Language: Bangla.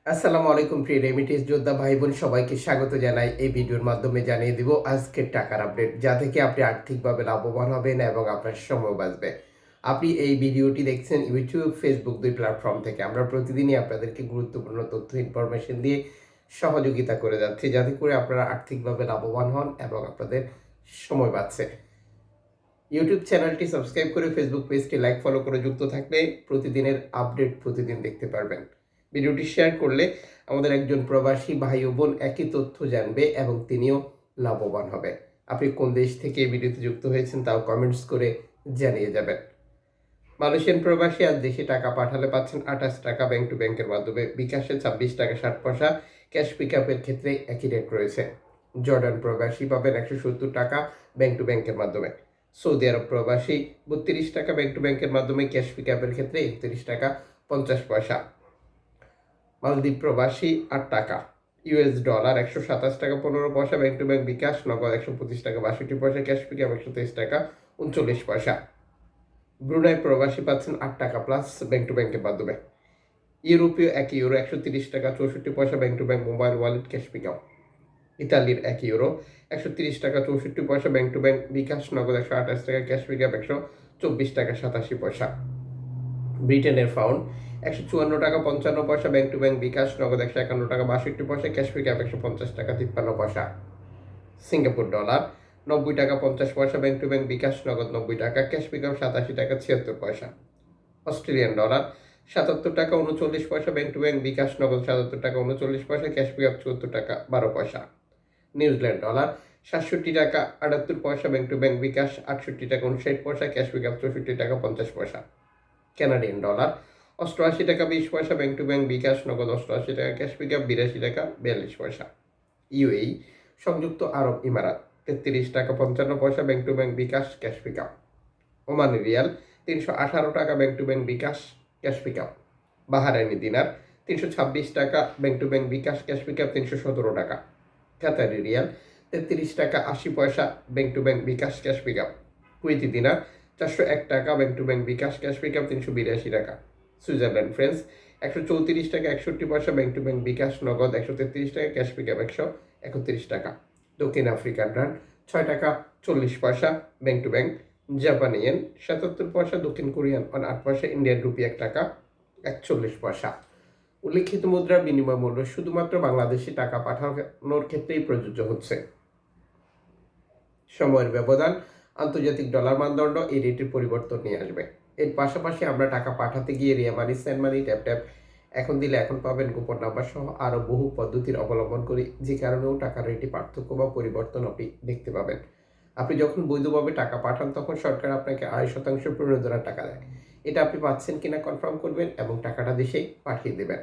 আসসালামু আলাইকুম প্রিয় রেমিটেন্স যোদ্ধা ভাই বোন সবাইকে স্বাগত জানাই। এই ভিডিওর মাধ্যমে জানিয়ে দিব আজকের টাকার আপডেট, যা থেকে আপনি আর্থিকভাবে লাভবান হবেন এবং আপনার সময় বাঁচবে। আপনি এই ভিডিওটি দেখছেন ইউটিউব, ফেসবুক দুই প্ল্যাটফর্ম থেকে। আমরা প্রতিদিনই আপনাদেরকে গুরুত্বপূর্ণ তথ্য ইনফরমেশন দিয়ে সহযোগিতা করে যাচ্ছি, যাতে করে আপনারা আর্থিকভাবে লাভবান হন এবং আপনাদের সময় বাঁচছে। ইউটিউব চ্যানেলটি সাবস্ক্রাইব করে ফেসবুক পেজটি লাইক ফলো করে যুক্ত থাকলে প্রতিদিনের আপডেট প্রতিদিন দেখতে পারবেন। ভিডিওটি শেয়ার করলে আমাদের একজন প্রবাসী ভাই ও বোন একই তথ্য জানবে এবং তিনিও লাভবান হবে। আপনি কোন দেশ থেকে এই ভিডিওতে যুক্ত হয়েছেন তাও কমেন্টস করে জানিয়ে যাবেন। মালয়েশিয়ান প্রবাসী আজ দেশে টাকা পাঠালে পাচ্ছেন 28 টাকা ব্যাংক টু ব্যাংকের মাধ্যমে, বিকাশে 26 টাকা 60 পয়সা, ক্যাশ পিক আপের ক্ষেত্রে একই রেট রয়েছে। জর্ডান প্রবাসী পাবেন 170 টাকা ব্যাংক টু ব্যাংকের মাধ্যমে। সৌদি আরব প্রবাসী 32 টাকা ব্যাংক টু ব্যাংকের মাধ্যমে, ক্যাশ পিক আপের ক্ষেত্রে 31 টাকা 50 পয়সা। মালদ্বীপ প্রবাসী 8 টাকা। ইউএস ডলার 127 টাকা 15 পয়সা ব্যাংক টু ব্যাংক বিকাশ, নগদ 125 টাকা 62 পয়সা, ক্যাশ পিক আপ 123 টাকা 39 পয়সা। ব্রুনাই প্রবাসী পাচ্ছেন 8 টাকা প্লাস ব্যাংক টু ব্যাংকের মাধ্যমে। ইউরোপীয় 1 ইউরো 130 টাকা 64 পয়সা bank to bank mobile wallet cash pick up. ইতালির 1 ইউরো 130 টাকা 64 পয়সা ব্যাংক টু ব্যাংক বিকাশ, নগদ 128 টাকা, ক্যাশ পিক আপ 124 টাকা 87 পয়সা। ব্রিটেনের পাউন্ড 154 টাকা 55 পয়সা ব্যাংক টু ব্যাংক বিকাশ, নগদ 151 টাকা 62 পয়সা, ক্যাশ পিক আপ 150 টাকা 53 পয়সা। সিঙ্গাপুর ডলার 90 টাকা 50 পয়সা ব্যাংক টু ব্যাংক বিকাশ, নগদ 90 টাকা, ক্যাশ পিক আপ 87 টাকা 76 পয়সা। অস্ট্রেলিয়ান ডলার 77 টাকা 39 পয়সা ব্যাংক টু ব্যাংক বিকাশ, নগদ 77 টাকা 39 পয়সা, ক্যাশ পিক আপ 74 টাকা 12 পয়সা। নিউজিল্যান্ড ডলার 67 টাকা 78 পয়সা ব্যাংক টু ব্যাংক বিকাশ, 68 টাকা 59 পয়সা, ক্যাশ পিক আপ 64 টাকা 50 পয়সা। কানাডিয়ান ডলার 88 টাকা 20 পয়সা ব্যাংক টু ব্যাংক বিকাশ, নগদ 88 টাকা, ক্যাশ পিক আপ 82 টাকা 42 পয়সা। ইউএই সংযুক্ত আরব ইমারাত 33 টাকা 55 পয়সা bank to bank bKash, cash pick up. Omani riyal 318 টাকা bank to bank bKash, cash pick up. Bahraini dinar 326 টাকা bank to bank bKash, cash pick up 317 টাকা। কাতারি রিয়াল 33 টাকা 80 পয়সা bank to bank bKash, cash pick up. Kuwaiti dinar 401 টাকা bank to bank bKash, cash pick up 382 টাকা। সুইজারল্যান্ড ফ্রেন্স 134 টাকা 61 পয়সা ব্যাংক টু ব্যাংক বিকাশ, নগদ 133 টাকা, ক্যাশ পিক আপ 131 টাকা। দক্ষিণ আফ্রিকান রান্ড 6 টাকা 40 পয়সা ব্যাংক টু ব্যাংক। জাপানি ইয়েন 77 পয়সা, দক্ষিণ কোরিয়ান 8 পয়সা, ইন্ডিয়ান রুপি 1 টাকা 41 পয়সা। উল্লিখিত মুদ্রার বিনিময় মূল্য শুধুমাত্র বাংলাদেশি টাকা পাঠানোর ক্ষেত্রেই প্রযোজ্য হচ্ছে। সময়ের ব্যবধান, আন্তর্জাতিক ডলার মানদণ্ড এই রেটের পরিবর্তন নিয়ে আসবে। এর পাশাপাশি আমরা টাকা পাঠাতে গিয়ে রিয়া মানি, সেন্ড মানি, ট্যাপ ট্যাপ, এখন দিলে এখন পাবেন, গোপন নাম্বার সহ আরও বহু পদ্ধতির অবলম্বন করি, যে কারণেও টাকার রেটে পার্থক্য বা পরিবর্তন আপনি দেখতে পাবেন। আপনি যখন বৈধভাবে টাকা পাঠান তখন সরকার আপনাকে 2.5% প্রণোদনার টাকা দেয়। এটা আপনি পাচ্ছেন কিনা কনফার্ম করবেন এবং টাকাটা দেশেই পাঠিয়ে দেবেন।